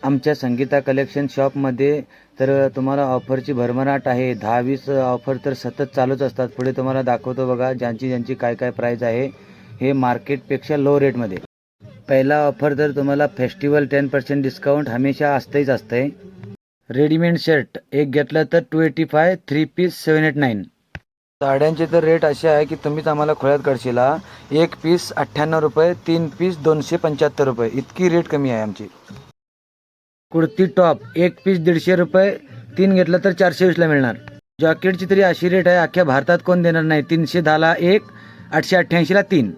आमच्या संगीता कलेक्शन शॉपमध्ये तर तुम्हाला ऑफरची भरभराट आहे. 10-20 ऑफर तर सतत चालूच असतात. पुढे तुम्हाला दाखवतो बघा ज्यांची काय काय प्राईस आहे हे मार्केटपेक्षा लो रेटमध्ये. पहिला ऑफर तर तुम्हाला फेस्टिवल 10% डिस्काउंट हमेशा असतंय. रेडीमेड शर्ट एक घेतलं तर 285, 3 पीस 789. साड्यांचे तर रेट असे आहे की तुम्हीच आम्हाला खोळ्यात काढशीला. एक पीस 98 रुपये, 3 पीस 275 रुपये, इतकी रेट कमी आहे आमची. कुर्ती टॉप एक पीस 150 रुपये, 3 घेतलं तर 420ला मिळणार. जॅकेटची तरी अशी रेट आहे अख्ख्या भारतात कोण देणार नाही. 310ला एक, 888ला 3.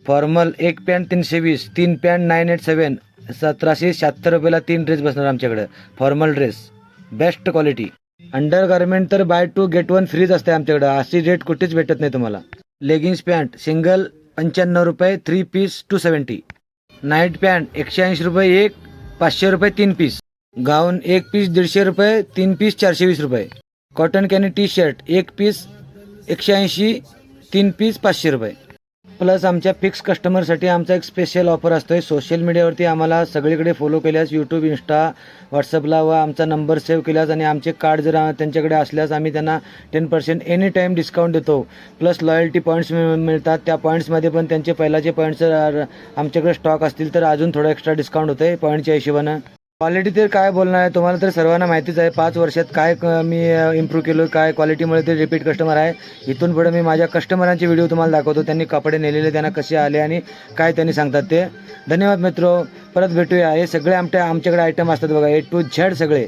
फॉर्मल एक पॅन्ट 320, 3 पॅन्ट 987, 1776 रुपयाला 3 ड्रेस बसणार आमच्याकडे. Formal dress best quality. Under garment तर बाय 2 गेट 1 फ्रीज असते आमच्याकडं. अशी रेट कुठेच भेटत नाही तुम्हाला. लेगिन्स पॅन्ट सिंगल 95 रुपये, 3 पीस 270. नाईट पॅन्ट 180 रुपये एक, 500 रुपये 3 पीस. गाऊन एक पीस 150 रुपये, 3 पीस 420 रुपये. कॉटन कॅनी टी शर्ट एक पीस 180, 3 पीस 500 रुपये. प्लस आमच्या फिक्स कस्टमरसाठी आमचा एक स्पेशल ऑफर असतोय. सोशल मीडियावरती आम्हाला सगळीकडे फॉलो केल्यास, यूट्यूब, इंस्टा, व्हॉट्सअपला व आमचा नंबर सेव्ह केल्यास आणि आमचे कार्ड जर त्यांच्याकडे असल्यास आम्ही त्यांना 10% एनी टाईम डिस्काउंट देतो. प्लस लॉयल्टी पॉईंट्स मिळतात. त्या पॉईंट्समध्ये पण त्यांचे पहिलाचे पॉईंट्स आमच्याकडे स्टॉक असतील तर अजून थोडं एक्स्ट्रा डिस्काउंट होतं आहे पॉईंटच्या हिशोबानं. क्वालिटी तर काय बोलणार आहे, तुम्हाला तर सर्वांना माहितीच आहे. 5 वर्षात काय मी इम्प्रूव्ह केलो, काय क्वालिटीमुळे ते रिपीट कस्टमर आहे. इथून पुढे मी माझ्या कस्टमरांचे व्हिडिओ तुम्हाला दाखवतो. त्यांनी कपडे नेलेले त्यांना कसे आले आणि काय त्यांनी सांगतात ते. धन्यवाद मित्रो, परत भेटूया. हे सगळे आमच्याकडे आयटम असतात बघा, A to Z सगळे.